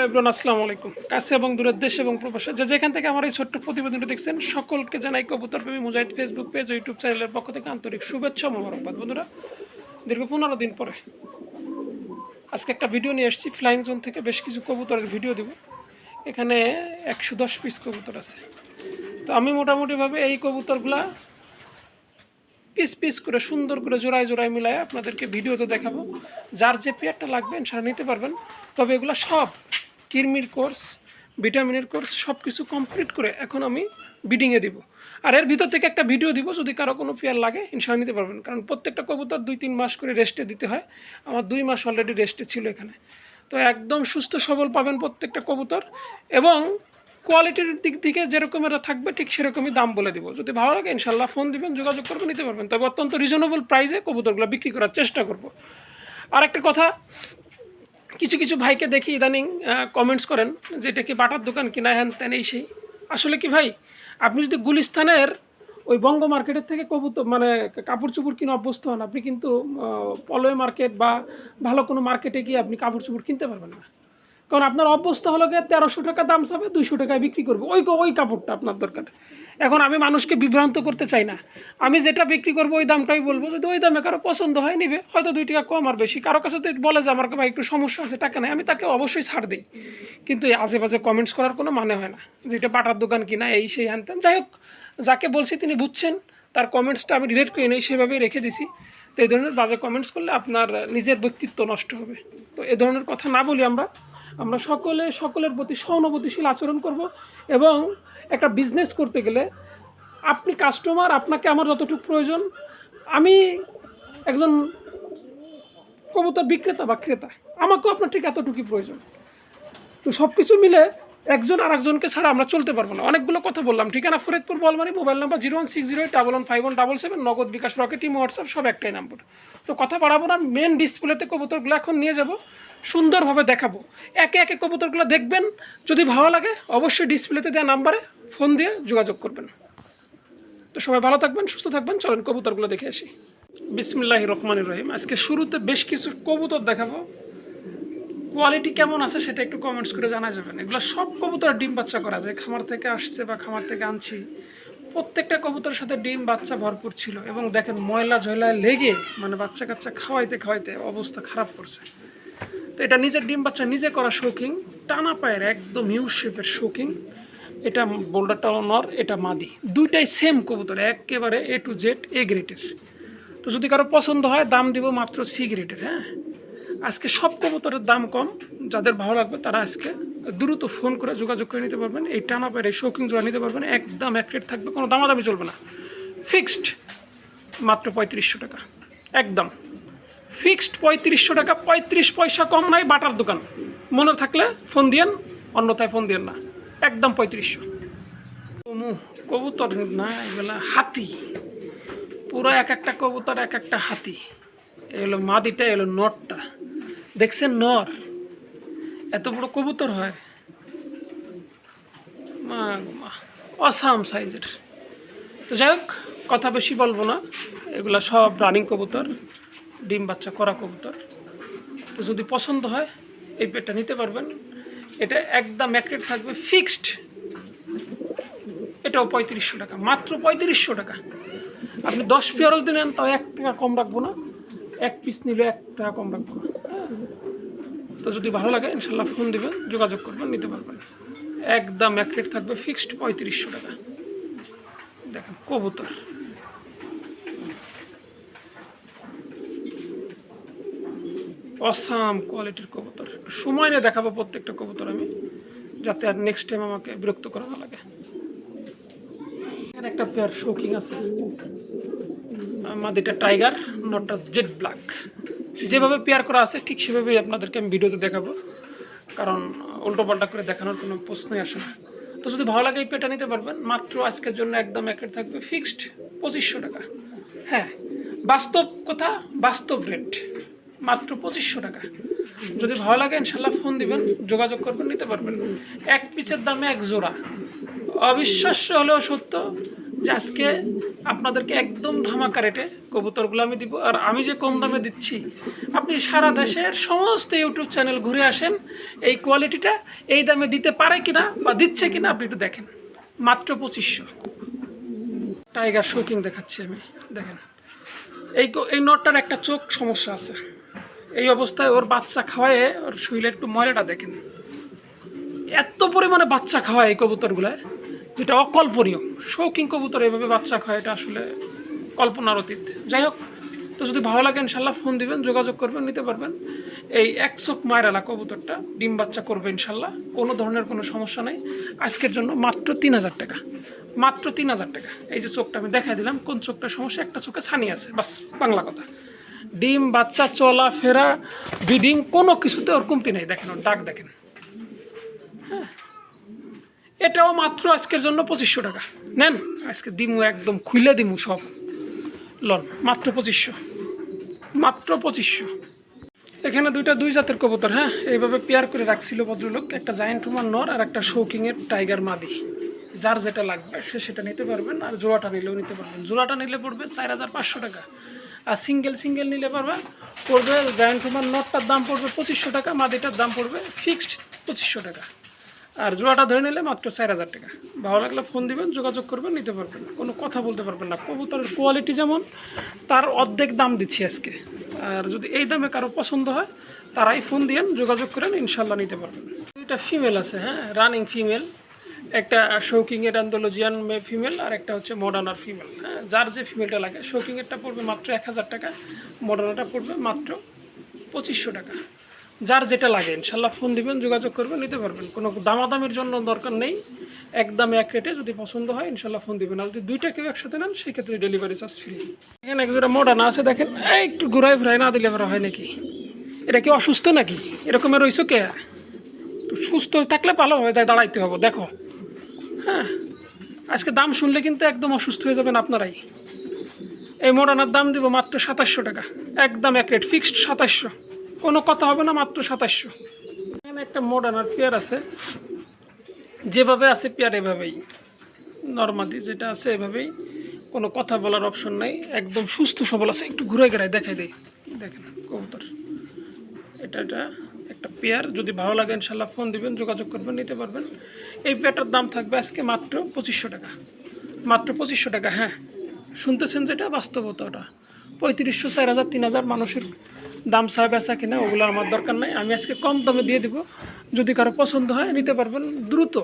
Everyone, আসসালামু আলাইকুম। কাছে এবং দূরের দেশ এবং প্রবাসে যে যেখান থেকে আমার এই ছোট্ট প্রতিবেদনটি দেখছেন, সকলকে জানাই কবুতর প্রেমী মুজাহিদ ফেসবুক পেজ ও ইউটিউব চ্যানেলের পক্ষ থেকে আন্তরিক শুভেচ্ছা ও মোবারকবাদ। বন্ধুরা, দীর্ঘ 15 দিন পরে আজকে একটা ভিডিও নিয়ে এসেছি। ফ্লাইং জোন থেকে বেশ কিছু কবুতরের ভিডিও দেব। এখানে 110 পিস কবুতর আছে। তো আমি মোটামুটিভাবে এই কবুতরগুলা পিস পিস করে সুন্দর করে জোড়ায় জোড়ায় মিলায় আপনাদেরকে ভিডিওতে দেখাবো। যার যে পেয়ারটা লাগবে ইনশাআল্লাহ নিতে পারবেন। তবে এগুলো সব কৃমির কোর্স, ভিটামিনের কোর্স সব কিছু কমপ্লিট করে এখন আমি বিডিংয়ে দিব। আর এর ভিতর থেকে একটা ভিডিও দিব, যদি কারো কোনো পেয়ার লাগে ইনশাআল্লাহ নিতে পারবেন। কারণ প্রত্যেকটা কবুতর 2-3 মাস করে রেস্টে দিতে হয়। আমার 2 মাস অলরেডি রেস্টে ছিল এখানে। তো একদম সুস্থ সবল পাবেন প্রত্যেকটা কবুতর, এবং কোয়ালিটির দিক থেকে যেরকম এটা থাকবে ঠিক সেরকমই দাম বলে দিব। যদি ভালো লাগে ইনশাল্লাহ ফোন দিবেন, যোগাযোগ করবেন, নিতে পারবেন। তবে অত্যন্ত রিজনেবল প্রাইসে কবুতরগুলো বিক্রি করার চেষ্টা করব। আর একটা কথা, কিছু কিছু ভাইকে দেখি ইদানিং কমেন্টস করেন যে এটা কি বাটার দোকান কিনা, হ্যান ত্যান এই সেই। আসলে কি ভাই, আপনি যদি গুলিস্তানের ওই বঙ্গ মার্কেটের থেকে কবুতর মানে কাপড় চোপড় কিনে অভ্যস্ত হন, আপনি কিন্তু পলয় মার্কেট বা ভালো কোনো মার্কেটে গিয়ে আপনি কাপড় চোপড় কিনতে পারবেন না। কারণ আপনার অবস্থা হলো গিয়ে 1300 টাকা দাম চাবে, 200 টাকায় বিক্রি করবো। ওই কাপড়টা আপনার দরকার। এখন আমি মানুষকে বিভ্রান্ত করতে চাই না। আমি যেটা বিক্রি করবো ওই দামটাই বলবো। যদি ওই দামে কারো পছন্দ হয় নিবে, হয়তো 2 টাকা কম আর বেশি। কারো কাছে তো বলে যে আমার ভাই একটু সমস্যা আছে, টাকা নেই, আমি তাকে অবশ্যই ছাড় দিই। কিন্তু এই আশেপাশে কমেন্টস করার কোনো মানে হয় না যে এটা বাটার দোকান কিনা, এই সেই হ্যান ত্যান। যাই হোক, যাকে বলছি তিনি বুঝছেন, তার কমেন্টসটা আমি ডিলিট করে নেই, সেভাবেই রেখে দিছি। তো এই ধরনের বাজে কমেন্টস করলে আপনার নিজের ব্যক্তিত্ব নষ্ট হবে। তো এ ধরনের কথা না বলি আমরা সকলের প্রতি সহানুভূতিশীল আচরণ করব। এবং একটা বিজনেস করতে গেলে আপনি কাস্টমার, আপনাকে আমার যতটুকু প্রয়োজন, আমি একজন কবুতর বিক্রেতা বা ক্রেতা, আমাকেও আপনার ঠিক এতটুকুই প্রয়োজন। তো সব কিছু মিলে একজন আর একজনকে ছাড়া আমরা চলতে পারবো না। অনেকগুলো কথা বললাম। ঠিকানা ফরিদপুর বলমারি, মোবাইল নাম্বার 01608115177, নগদ বিকাশ, রকেট, ইমো, হোয়াটসঅ্যাপ সব একটাই নাম্বার। তো কথা বাড়াবো না, মেন ডিসপ্লেতে কবুতরগুলো এখন নিয়ে যাব, সুন্দরভাবে দেখাবো। একে একে কবুতরগুলো দেখবেন। যদি ভালো লাগে অবশ্যই ডিসপ্লেতে দেওয়া নাম্বারে ফোন দিয়ে যোগাযোগ করবেন। তো সবাই ভালো থাকবেন, সুস্থ থাকবেন। চলেন কবুতরগুলো দেখে আসি। বিসমিল্লাহির রহমানির রহিম। আজকে শুরুতে বেশ কিছু কবুতর দেখাবো। কোয়ালিটি কেমন আছে সেটা একটু কমেন্টস করে জানা যাবেন। এগুলো সব কবুতর ডিম বাচ্চা করা যায়, খামার থেকে আসছে বা খামার থেকে আনছি। প্রত্যেকটা কবুতরের সাথে ডিম বাচ্চা ভরপুর ছিল। এবং দেখেন ময়লা ঝয়লায় লেগে মানে বাচ্চা কাচ্চা খাওয়াইতে অবস্থা খারাপ করছে। তো এটা নিজের ডিম বাচ্চা নিজে করা শৌখিন, টানা পায়ের একদম ইউ শেপের শৌখিন। এটা বোল্ডারটা নর, এটা মাদি, দুইটাই সেম কবুতর, একেবারে A to Z A গ্রেডের। তো যদি কারো পছন্দ হয় দাম দিব মাত্র C গ্রেডের। হ্যাঁ, আজকে সব কবুতরের দাম কম। যাদের ভালো লাগবে তারা আজকে দ্রুত ফোন করে যোগাযোগ করে নিতে পারবেন। এই টানা পায়ের এই শৌখিন জোড়া নিতে পারবেন। একদম এক রেট থাকবে, কোনো দামাদামি চলবে না। ফিক্সড মাত্র 3500 টাকা, একদম ফিক্সড 3500 টাকা। 35 পয়সা কম নাই। বাটার দোকান মনে থাকলে ফোন দিয়েন, অন্যথায় ফোন দিয়েন না। একদম 3500। কবুতর না, এগুলা হাতি, পুরো এক একটা কবুতর এক একটা হাতি। এগুলো মাদিটা, এগুলো নরটা। দেখছেন নর এত বড় কবুতর হয়, মা অসাম সাইজের। তো যাই হোক, কথা বেশি বলবো না। এগুলা সব রানিং কবুতর, ডিম বাচ্চা করা কবুতর। তো যদি পছন্দ হয় এই পেটটা নিতে পারবেন। এটা একদম এক রেট থাকবে, ফিক্সড। এটাও 3500 টাকা, মাত্র 3500 টাকা। আপনি 10 পেয়ারও যদি নেন তাও 1 টাকা কম রাখবো না। 1 পিস নিলে 1 টাকা কম রাখবো না। তো যদি ভালো লাগে ইনশাল্লাহ ফোন দিবেন, যোগাযোগ করবেন, নিতে পারবেন। একদম এক রেট থাকবে, ফিক্সড 3500 টাকা। দেখেন কবুতর, অসাম কোয়ালিটির কবুতর। সময় নিয়ে দেখাবো প্রত্যেকটা কবুতর আমি, যাতে আর নেক্সট টাইম আমাকে বিরক্ত করা না লাগে। এখানে একটা পেয়ার শৌকিং আছে, মাদিটা টাইগার, নটটা জেড ব্ল্যাক। যেভাবে পেয়ার করা আছে ঠিক সেভাবেই আপনাদেরকে আমি ভিডিওতে দেখাবো, কারণ উল্টোপাল্টা করে দেখানোর কোনো প্রশ্নই আসে না। তো যদি ভালো লাগে এই পেয়ারটা নিতে পারবেন। মাত্র আজকের জন্য একদম এক রেট থাকবে, ফিক্সড 2500 টাকা। হ্যাঁ, বাস্তব কথা, বাস্তব রেট, মাত্র 2500 টাকা। যদি ভালো লাগে ইনশাল্লাহ ফোন দিবেন, যোগাযোগ করবেন, নিতে পারবেন। এক পিসের দামে এক জোড়া। অবিশ্বাস্য হলেও সত্য, যে আজকে আপনাদেরকে একদম ধামাকা রেটে কবুতরগুলো আমি দিব। আর আমি যে কম দামে দিচ্ছি, আপনি সারা দেশের সমস্ত ইউটিউব চ্যানেল ঘুরে আসেন, এই কোয়ালিটিটা এই দামে দিতে পারে কিনা বা দিচ্ছে কিনা আপনি একটু দেখেন। মাত্র 2500। টাইগার শোকিং দেখাচ্ছি আমি, দেখেন এই নটটার একটা চোখ সমস্যা আছে। এই অবস্থায় ওর বাচ্চা খাওয়ায় ওর শরীরে একটু ময়লাটা দেখেন, এত পরিমাণে বাচ্চা খাওয়ায় এই কবুতরগুলায়, যেটা অকল্পনীয়। শৌকিং কবুতর এভাবে বাচ্চা খাওয়ায়, এটা আসলে কল্পনার অতীত। যাই হোক, তো যদি ভালো লাগে ইনশাল্লাহ ফোন দিবেন, যোগাযোগ করবেন, নিতে পারবেন। এই 1 চোখ মায়েরালা কবুতরটা ডিম বাচ্চা করবে ইনশাল্লাহ, কোনো ধরনের কোনো সমস্যা নেই। আজকের জন্য মাত্র 3000 টাকা, মাত্র 3000 টাকা। এই যে চোখটা আমি দেখাই দিলাম, কোন চোখটা সমস্যা, একটা চোখে ছানি আছে, বাস বাংলা কথা। ডিম বাচ্চা, চলা ফেরা, ব্রিডিং কোনো কিছুতে ওর কমতি নেই। দেখেন ওর ডাক দেখেন। হ্যাঁ, এটাও মাত্র আজকের জন্য 2500 টাকা। নেন, আজকে দিমু, একদম খুলে দিমু সব। লন, মাত্র 2500, মাত্র 2500। এখানে দুই জাতের কবুতর, হ্যাঁ, এইভাবে পেয়ার করে রাখছিল ভদ্রলোক, একটা জায়েন্ট রুমার নর আর একটা শৌকিংয়ের টাইগার মাদি। যার যেটা লাগবে সে সেটা নিতে পারবেন, আর জোড়াটা নিলেও নিতে পারবেন। জোড়াটা নিলে পড়বে 4500 টাকা, আর সিঙ্গেল নিলে পড়বে জায়েন্ট রুমার নরটার দাম পড়বে 2500 টাকা, মাদিটার দাম পড়বে ফিক্সড 2500 টাকা, আর জোড়াটা ধরে নিলে মাত্র 4000 টাকা। ভালো লাগলে ফোন দিবেন, যোগাযোগ করবেন, নিতে পারবেন। কোনো কথা বলতে পারবেন না। কবুতরের কোয়ালিটি যেমন, তার অর্ধেক দাম দিচ্ছি আজকে। আর যদি এই দামে কারো পছন্দ হয়, তারাই ফোন দিয়েন, যোগাযোগ করেন, ইনশাল্লাহ নিতে পারবেন। দুইটা ফিমেল আছে, হ্যাঁ, রানিং ফিমেল। একটা শৌকিংয়ের অ্যান্ডোলজিয়ান ফিমেল, আর একটা হচ্ছে মডার্নার ফিমেল। হ্যাঁ, যার যে ফিমেলটা লাগে, শৌকিংয়েরটা পড়বে মাত্র 1000 টাকা, মডার্নারটা পড়বে মাত্র 2500 টাকা। যার যেটা লাগে ইনশাল্লাহ ফোন দিবেন, যোগাযোগ করবেন, নিতে পারবেন। কোনো দামাদামির জন্য দরকার নেই, একদম এক রেটে। যদি পছন্দ হয় ইনশাল্লাহ ফোন দিবেন। আর যদি দুইটা কেউ একসাথে নেন, সেক্ষেত্রে ডেলিভারি চার্জ ফ্রি। এখানে একজোড়া মডার্ন আছে, দেখেন, একটু ঘুরাই ফিরাই না দিলে হয় নাকি? এটা কি অসুস্থ নাকি? এরকমের রইছো কে? সুস্থ থাকলে ভালো হয়, তাই দাঁড়াইতে হবে, দেখো। হ্যাঁ, আজকে দাম শুনলে কিন্তু একদম অসুস্থ হয়ে যাবেন আপনারাই। এই মডার্নার দাম দিব মাত্র 2700 টাকা, একদম এক রেট, ফিক্সড 2700, কোনো কথা হবে না, মাত্র 2700। এখানে একটা মডার্নার পেয়ার আছে, যেভাবে আছে পেয়ার এভাবেই, নর্মালি যেটা আছে এভাবেই, কোনো কথা বলার অপশন নাই, একদম সুস্থ সবল আছে। একটু ঘুরে গেড়াই দেখাই দেই, দেখেন কবুতর। এটা একটা পেয়ার। যদি ভালো লাগে ইনশাল্লাহ ফোন দিবেন, যোগাযোগ করবেন, নিতে পারবেন। এই পেয়ারটার দাম থাকবে আজকে মাত্র 2500 টাকা, মাত্র 2500 টাকা। হ্যাঁ, শুনতেছেন যেটা বাস্তবতাটা। 3500, 4000, 3000 মানুষের দাম চায় বেচা কিনা, ওগুলো আমার দরকার নাই। আমি আজকে কম দামে দিয়ে দিব। যদি কারো পছন্দ হয় নিতে পারবেন দ্রুত,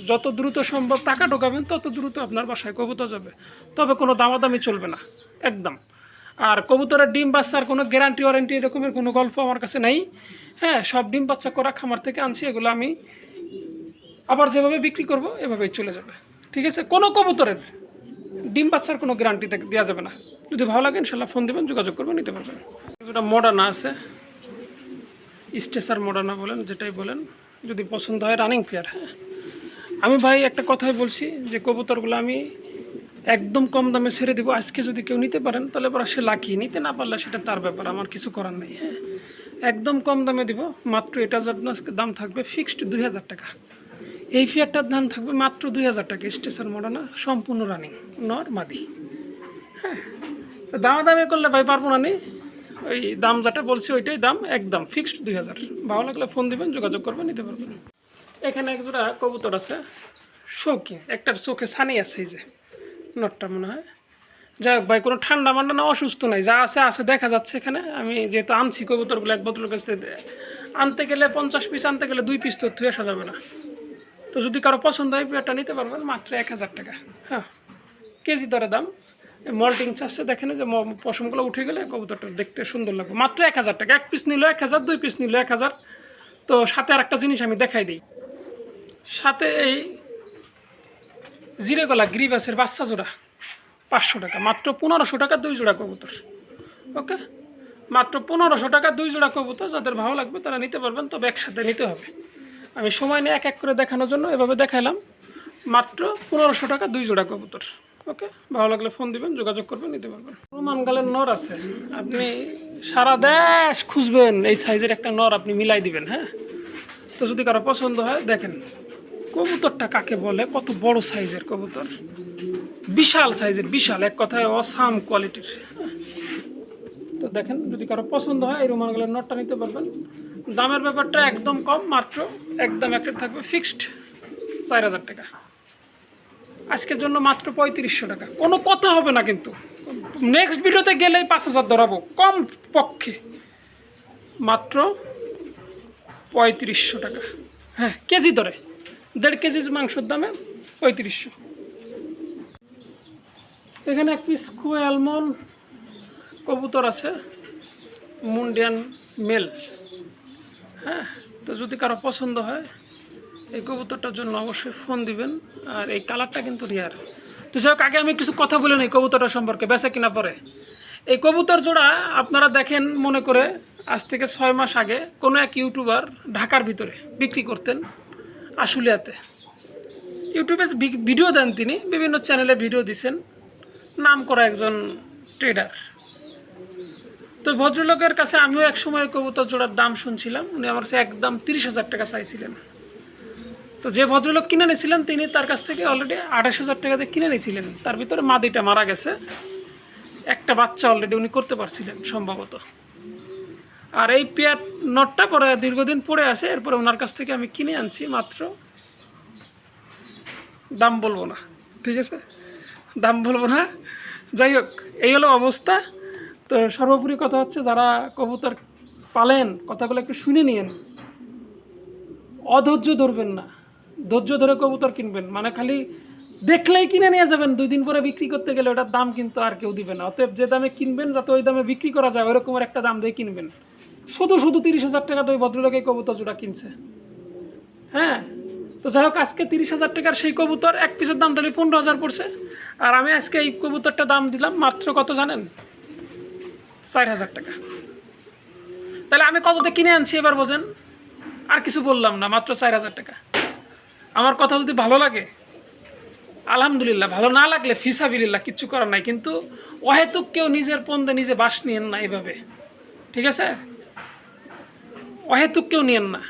যত দ্রুত সম্ভব টাকা ঢোকাবেন তত দ্রুত আপনার বাসায় কবুতর যাবে। তবে কোনো দামাদামি চলবে না, একদম। আর কবুতরের ডিম বাচ্চার কোনো গ্যারান্টি ওয়ারেন্টি এরকমের কোনো গল্প আমার কাছে নাই। হ্যাঁ, সব ডিম বাচ্চা করা খামার থেকে আনছি, এগুলো আমি আবার যেভাবে বিক্রি করব এভাবেই চলে যাবে, ঠিক আছে? কোনো কবুতরের ডিম বাচ্চার কোনো গ্যারান্টি দেওয়া যাবে না। যদি ভালো লাগে ইনশাল্লাহ ফোন দেবেন, যোগাযোগ করবেন, নিতে পারবেন। যেটা মডার্না আছে, স্টেসার মডার্না বলেন, যেটাই বলেন, যদি পছন্দ হয়, রানিং পেয়ার। হ্যাঁ, আমি ভাই একটা কথাই বলছি যে কবুতরগুলো আমি একদম কম দামে ছেড়ে দিব। আজকে যদি কেউ নিতে পারেন তাহলে পরে সে লাকি, নিতে না পারলে সেটা তার ব্যাপার, আমার কিছু করার নেই। হ্যাঁ, একদম কম দামে দিব মাত্র। এটার জন্য আজকে দাম থাকবে ফিক্সড 2000 টাকা। এই পেয়ারটার দাম থাকবে মাত্র 2000 টাকা। স্টেসার মডার্না, সম্পূর্ণ রানিং, নর মাদি। হ্যাঁ, দামাদামি করলে ভাই পারবো না, নি ওই দাম যেটা বলছি ওইটাই দাম, একদম ফিক্সড 2000। ভালো লাগলে ফোন দিবেন, যোগাযোগ করবেন, নিতে পারবেন। এখানে একজোড়া কবুতর আছে শৌখিন, একটার চোখে ছানি আছে, এই যে নটটা মনে হয়। যাই হোক ভাই, কোনো ঠান্ডা মান্ডা না, অসুস্থ নাই, যা আছে দেখা যাচ্ছে এখানে। আমি যেহেতু আনছি কবুতরগুলো এক বদলের কাছ থেকে, আনতে গেলে 50 পিস, আনতে গেলে 2 পিস তো থুয়ে আসা যাবে না। তো যদি কারো পছন্দ হয় পেয়ারটা নিতে পারবেন মাত্র 1000 টাকা। হ্যাঁ, কেজি দরে দাম। মল্টিং চাষে দেখেন যে পশমগুলো উঠে গেলে কবুতরটা দেখতে সুন্দর লাগবে। মাত্র 1000 টাকা। 1 পিস নিল 1000, 2 পিস নিল 1000। তো সাথে আর একটা জিনিস আমি দেখাই দিই, সাথে এই জিরে গলা গ্রিবাসের বাচ্চা জোড়া 500 টাকা, মাত্র 1500 টাকা 2 জোড়া কবুতর। ওকে, মাত্র 1500 টাকা 2 জোড়া কবুতর। যাদের ভালো লাগবে তারা নিতে পারবেন, তবে একসাথে নিতে হবে। আমি সময় নিয়ে এক এক করে দেখানোর জন্য এভাবে দেখাইলাম। মাত্র 1500 টাকা 2 জোড়া কবুতর। ওকে, ভালো লাগলে ফোন দিবেন, যোগাযোগ করবেন, নিতে পারবেন। রোমানগালের নর আছে, আপনি সারা দেশ খুঁজবেন এই সাইজের একটা নর, আপনি মিলাই দিবেন। হ্যাঁ, তো যদি কারো পছন্দ হয়, দেখেন কবুতরটা কাকে বলে, কত বড় সাইজের কবুতর, বিশাল সাইজের, বিশাল, এক কথায় অসাম কোয়ালিটির। তো দেখেন, যদি কারো পছন্দ হয় এই রুমালগুলোর নটটা নিতে পারবেন। দামের ব্যাপারটা একদম কম, মাত্র একদম এক রেট থাকবে ফিক্সড 4000 টাকা। আজকের জন্য মাত্র 3500 টাকা, কোনো কথা হবে না কিন্তু। নেক্সট ভিডিওতে গেলেই 5000 ধরাবো কম পক্ষে। মাত্র 3500 টাকা, হ্যাঁ কেজি ধরে, 1.5 কেজি মাংসের দামে 3500। এখানে এক পিস কোয়ালমন কবুতর আছে, মুন্ডিয়ান মেল। হ্যাঁ, তো যদি কারো পছন্দ হয় এই কবুতরটার জন্য অবশ্যই ফোন দিবেন। আর এই কালারটা কিন্তু রিয়ার। তো যাই হোক, আগে আমি কিছু কথা বলে নিই কবুতরটা সম্পর্কে, বেচা কিনা পরে। এই কবুতর জোড়া আপনারা দেখেন, মনে করে আজ থেকে 6 মাস আগে কোনো এক ইউটিউবার ঢাকার ভিতরে বিক্রি করতেন আশুলিয়াতে। ইউটিউবে ভিডিও দেন তিনি, বিভিন্ন চ্যানেলে ভিডিও দিছেন, নাম করা একজন ট্রেডার। তো ভদ্রলোকের কাছে আমিও এক সময় কবুতর জোড়ার দাম শুনছিলাম, উনি আমার কাছে একদম 30,000 টাকা চাইছিলেন। তো যে ভদ্রলোক কিনে নিয়েছিলেন তিনি তার কাছ থেকে অলরেডি 28,000 টাকাতে কিনে নিয়েছিলেন। তার ভিতরে মাদিটা মারা গেছে, একটা বাচ্চা অলরেডি উনি করতে পারছিলেন সম্ভবত। আর এই পেয়ার নটটা পরে দীর্ঘদিন পড়ে আছে, এরপরে ওনার কাছ থেকে আমি কিনে আনছি মাত্র, দাম বলবো না, ঠিক আছে, দাম বলবো না। যাই হোক, এই হলো অবস্থা। তো সর্বোপরি কথা হচ্ছে, যারা কবুতর পালেন কথাগুলো একটু শুনে নিয়েন, অধৈর্য ধরবেন না, ধৈর্য ধরে কবুতর কিনবেন। মানে খালি দেখলেই কিনে নিয়ে যাবেন, 2 দিন পরে বিক্রি করতে গেলে ওটার দাম কিন্তু আর কেউ দিবে না। অতএব যে দামে কিনবেন যাতে ওই দামে বিক্রি করা যায়, ওই রকমের একটা দাম দিয়ে কিনবেন। শুধু 30,000 টাকা তো ওই ভদ্রলোক এই কবুতর জোড়া কিনছে। হ্যাঁ, তো যাই হোক, আজকে 30,000 টাকার সেই কবুতর এক পিসের দাম তাহলে 15,000 পড়ছে। আর আমি আজকে এই কবুতরটা দাম দিলাম মাত্র কত জানেন? 4,000 টাকা। তাহলে আমি কততে কিনে আনছি এবার বোঝেন। আর কিছু বললাম না, মাত্র 4,000 টাকা। আমার কথা যদি ভালো লাগে আলহামদুলিল্লাহ, ভালো না লাগলে ফিসাবিলিল্লাহ, কিচ্ছু করার নাই। কিন্তু অহেতুক কেউ নিজের পন্দে নিজে বাস নিয়েন না এভাবে, ঠিক আছে? অহেতুক কেউ নিয়েন না।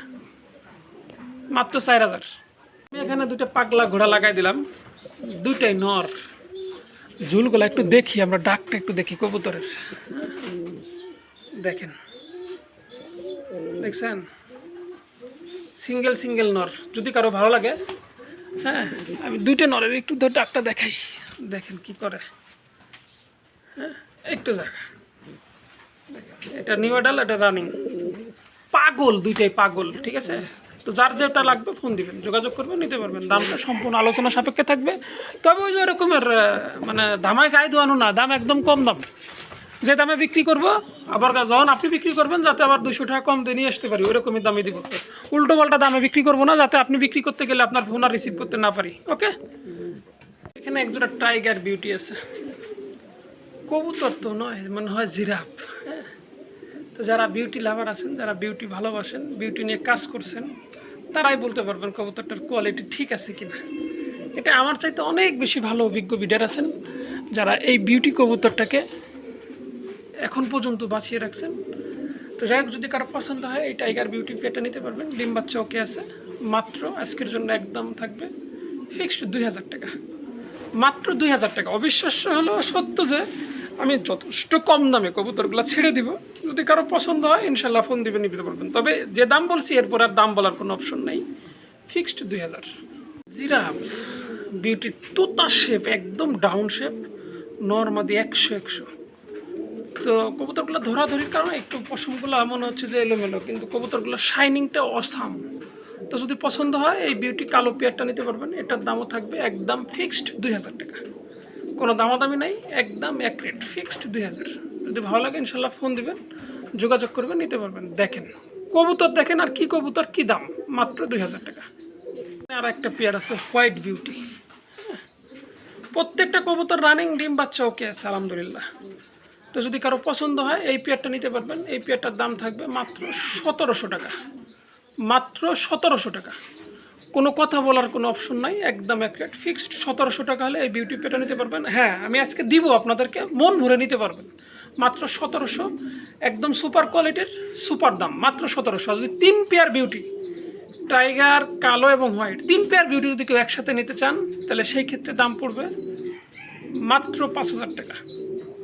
মাত্র 4,000। আমি এখানে 2টা পাগলা ঘোড়া লাগাই দিলাম, 2টাই নর। ঝুলগুলো একটু দেখি আমরা, ডাকটা একটু দেখি কবুতরের। দেখেন, দেখছেন, সিঙ্গেল সিঙ্গেল নর। যদি কারো ভালো লাগে, হ্যাঁ, আমি 2টা নরের একটু ডাকটা দেখাই, দেখেন কি করে। হ্যাঁ, একটু জায়গা, এটা নিউ অ্যাডাল, এটা রানিং। পাগল, 2টাই পাগল, ঠিক আছে? তো যার যেটা লাগবে ফোন দিবেন, যোগাযোগ করবেন, নিতে পারবেন। দামটা সম্পূর্ণ আলোচনা সাপেক্ষে থাকবে। তবে ওই যে এরকমের মানে ধামায় গায়ে দোয়ানো না, দাম একদম কম দাম। যে দামে বিক্রি করবো, আবার যখন আপনি বিক্রি করবেন যাতে আবার 200 টাকা কম দিয়ে নিয়ে আসতে পারি, ওইরকমই দামে দিব। উল্টো পাল্টা দামে বিক্রি করবো না, যাতে আপনি বিক্রি করতে গেলে আপনার ফোন আর রিসিভ করতে না পারি। ওকে, এখানে একজোড়া টাইগার বিউটি আছে। কবুতর তো নয়, মনে হয় জিরাফ। হ্যাঁ, তো যারা বিউটি লাভার আছেন, যারা বিউটি ভালোবাসেন, বিউটি নিয়ে কাজ করছেন, তারাই বলতে পারবেন কবুতরটার কোয়ালিটি ঠিক আছে কিনা। এটা আমার চাইতে অনেক বেশি ভালো অভিজ্ঞ বিডার আছেন, যারা এই বিউটি কবুতরটাকে এখন পর্যন্ত বাঁচিয়ে রাখছেন। তো যাই হোক, যদি কারো পছন্দ হয় এই টাইগার বিউটি পেটা নিতে পারবেন। ডিম বাচ্চা ওকে আছে। মাত্র আজকের জন্য একদম থাকবে ফিক্সড 2,000 টাকা, মাত্র 2,000 টাকা। অবিশ্বাস্য হলেও সত্য যে আমি যথেষ্ট কম দামে কবুতরগুলো ছেড়ে দিব। যদি কারো পছন্দ হয় ইনশাল্লাহ ফোন দিবে, নিতে পারবেন। তবে যে দাম বলছি এরপর আর দাম বলার কোনো অপশন নেই, ফিক্সড 2,000। জিরাফ বিউটি, তোতা শেপ, একদম ডাউন শেপ, নর্মাদি 100। তো কবুতরগুলো ধরাধরির কারণে একটু পশমগুলো মনে হচ্ছে যে এলোমেলো, কিন্তু কবুতরগুলো শাইনিংটা অসাম। তো যদি পছন্দ হয় এই বিউটি কালো পেয়ারটা নিতে পারবেন। এটার দামও থাকবে একদম ফিক্সড 2,000 টাকা, কোনো দামাদামি নাই, একদম এক রেট ফিক্সড 2,000। যদি ভালো লাগে ইনশাল্লাহ ফোন দিবেন, যোগাযোগ করবেন, নিতে পারবেন। দেখেন কবুতর, দেখেন আর কি কবুতর, কি দাম, মাত্র 2,000 টাকা। আর একটা পেয়ার আছে হোয়াইট বিউটি। প্রত্যেকটা কবুতর রানিং, ডিম বাচ্চা ওকে আছে আলহামদুলিল্লাহ। তো যদি কারো পছন্দ হয় এই পেয়ারটা নিতে পারবেন। এই পেয়ারটার দাম থাকবে মাত্র 1,700 টাকা, মাত্র 1,700 টাকা। কোনো কথা বলার কোনো অপশন নাই, একদম এক রেট ফিক্সড 1,700 টাকা হলে এই বিউটি পেয়ারটা নিতে পারবেন। হ্যাঁ, আমি আজকে দিব আপনাদেরকে, মন ভরে নিতে পারবেন। মাত্র 1,700, একদম সুপার কোয়ালিটির, সুপার দাম, মাত্র 1,700। যদি 3 পেয়ার বিউটি, টাইগার, কালো এবং হোয়াইট, 3 পেয়ার বিউটি যদি কেউ একসাথে নিতে চান, তাহলে সেই ক্ষেত্রে দাম পড়বে মাত্র 5,000 টাকা।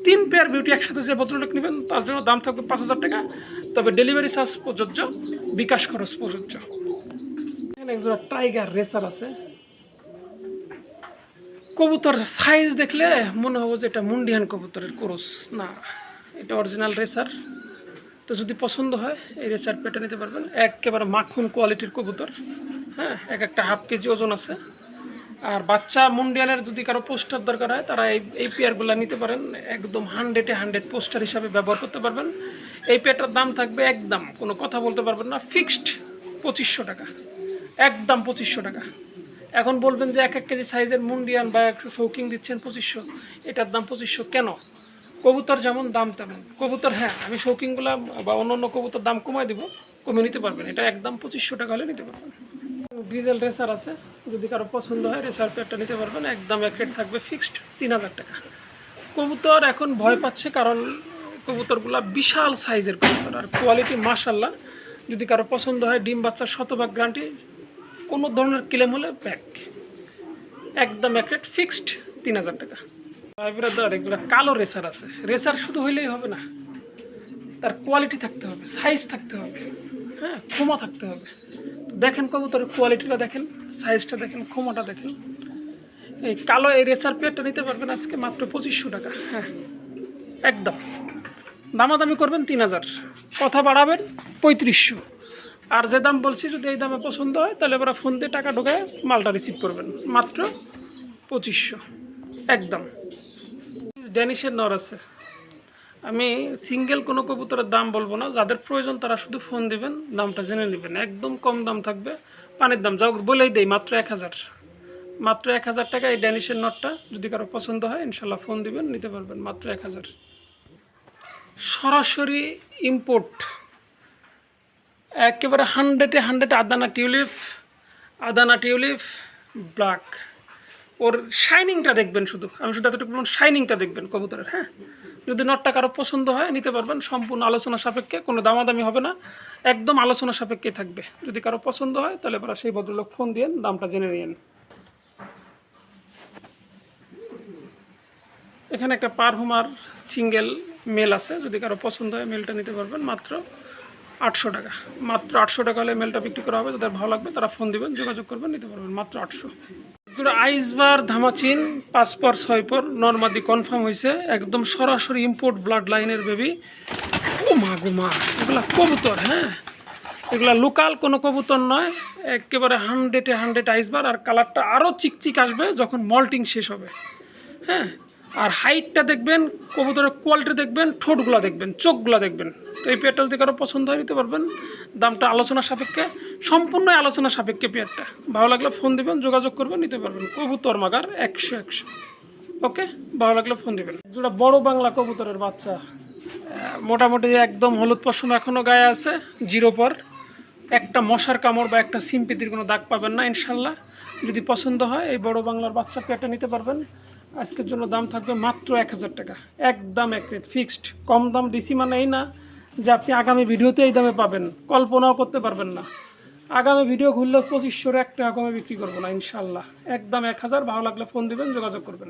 3 পেয়ার বিউটি একসাথে যে ভদ্রলোক নেবেন তার জন্য দাম থাকবে 5,000 টাকা, তবে ডেলিভারি চার্জ প্রযোজ্য, বিকাশ খরচ প্রযোজ্য। এখানে একজোড়া টাইগার রেসার আছে। কবুতর সাইজ দেখলে মনে হবে যে এটা মুন্ডিয়ান কবুতরের ক্রস, না, এটা অরিজিনাল রেসার। তো যদি পছন্দ হয় এই রেসার পেটা নিতে পারবেন। একেবারে মাখন কোয়ালিটির কবুতর, হ্যাঁ, একটা 1/2 কেজি ওজন আছে। আর বাচ্চা মুন্ডিয়ানের যদি কারো পোস্টার দরকার হয় তারা এই পেয়ারগুলো নিতে পারেন, একদম 100-এ 100 পোস্টার হিসাবে ব্যবহার করতে পারবেন। এই পেয়ারটার দাম থাকবে একদম, কোনো কথা বলতে পারবেন না, ফিক্সড 2500 টাকা, একদম 2500 টাকা। এখন বলবেন যে 1 কেজি সাইজের মুন্ডিয়ান বা শৌকিং দিচ্ছেন 2500, এটার দাম 2500 কেন? কবুতর যেমন দাম তেমন কবুতর। হ্যাঁ, আমি শৌকিংগুলো বা অন্য কবুতর দাম কমাই দেবো, কমে নিতে পারবেন। এটা একদম 2500 টাকা হলে নিতে পারবেন। ডিজেল রেসার আছে, যদি কারো পছন্দ হয় রেসার পেয়ারটা নিতে পারবেন, একদম এক রেট থাকবে ফিক্সড 3000 টাকা। কবুতর এখন ভয় পাচ্ছে কারণ কবুতরগুলা বিশাল সাইজের কবুতর আর কোয়ালিটি মাশাল্লাহ। যদি কারো পছন্দ হয় ডিম বাচ্চার 100% গ্যারান্টি, কোনো ধরনের ক্লেম হলে ব্যাক, একদম এক রেট ফিক্সড 3000 টাকা। এগুলো কালো রেসার আছে। রেসার শুধু হইলেই হবে না, তার কোয়ালিটি থাকতে হবে, সাইজ থাকতে হবে, হ্যাঁ, ক্ষমা থাকতে হবে। দেখেন কবুতরের কোয়ালিটিটা দেখেন, সাইজটা দেখেন, ক্ষমাটা দেখেন। এই কালো এই রেসার পেয়ারটা নিতে পারবেন আজকে মাত্র 2500 টাকা। হ্যাঁ, একদম দামাদামি করবেন 3000, কথা বাড়াবেন 3500। আর যে দাম বলছি যদি এই দামে পছন্দ হয় তাহলে এবার ফোন দিয়ে টাকা ঢোকায় মালটা রিসিভ করবেন, মাত্র 2500 একদম। ড্যানিশের নর আছে। আমি সিঙ্গেল কোনো কবুতরের দাম বলবো না, যাদের প্রয়োজন তারা শুধু ফোন দিবেন, দামটা জেনে নেবেন, একদম কম দাম থাকবে, পানির দাম যাও বলেই দেই, মাত্র 1000, মাত্র 1000 টাকা এই ড্যানিশের নটটা। যদি কারো পছন্দ হয় ইনশাল্লাহ ফোন দিবেন, নিতে পারবেন মাত্র 1000। সরাসরি ইম্পোর্ট, একেবারে 100-এ 100 আদানা টিউলিপ ব্ল্যাক। ওর শাইনিংটা দেখবেন, শুধু আমি শুধু এতটুকু বলুন, শাইনিংটা দেখবেন কবুতরের। হ্যাঁ, যদি নটটা কারো পছন্দ হয় নিতে পারবেন, সম্পূর্ণ আলোচনা সাপেক্ষে, কোনো দামাদামি হবে না, একদম আলোচনা সাপেক্ষে থাকবে। যদি কারো পছন্দ হয় তাহলে এবার সেই ভদ্রলোক ফোন দিয়েন, দামটা জেনে নিন। এখানে একটা পারফুমার সিঙ্গেল মেল আছে, যদি কারো পছন্দ হয় মেলটা নিতে পারবেন মাত্র 800 টাকা। মাত্র 800 টাকা হলে মেলটা বিক্রি করা হবে। যাদের ভালো লাগবে তারা ফোন দিবেন, যোগাযোগ করবেন, নিতে পারবেন মাত্র 800। আইসবার ধামাচিন 5 পর 6 পর নর্মাদি কনফার্ম হয়েছে, একদম সরাসরি ইম্পোর্ট ব্লাড লাইনের বেবি। ও মা গো মা, এগুলা কবুতর, হ্যাঁ, এগুলা লোকাল কোনো কবুতর নয়, একেবারে 100-এ 100 আইসবার। আর কালারটা আরও চিকচিক আসবে যখন মল্টিং শেষ হবে। হ্যাঁ, আর হাইটটা দেখবেন, কবুতরের কোয়ালিটি দেখবেন, ঠোঁটগুলো দেখবেন, চোখগুলো দেখবেন। তো এই পেয়ারটা যদি কারো পছন্দ হয় নিতে পারবেন, দামটা আলোচনা সাপেক্ষে, সম্পূর্ণ আলোচনা সাপেক্ষে পেয়ারটা। ভালো লাগলে ফোন দিবেন, যোগাযোগ করবেন, নিতে পারবেন। কবুতর মাগার 100। ওকে, ভালো লাগলে ফোন দিবেন। যেটা বড় বাংলা কবুতরের বাচ্চা, মোটামুটি একদম হলুদ পশম এখনও গায়ে আছে, 0 পর, একটা মশার কামড় বা একটা সিম্পিতির কোনো দাগ পাবেন না ইনশাল্লাহ। যদি পছন্দ হয় এই বড় বাংলার বাচ্চা পেয়ারটা নিতে পারবেন। আজকের জন্য দাম থাকবে মাত্র 1000 টাকা, একদম এক রেট ফিক্সড। কম দাম দিছি মানে এই না যে আপনি আগামী ভিডিওতে এই দামে পাবেন, কল্পনাও করতে পারবেন না। আগামী ভিডিও খুললে 2500 1 টাকা কমে বিক্রি করবো না ইনশাল্লাহ, একদম 1000। ভালো লাগলে ফোন দিবেন, যোগাযোগ করবেন।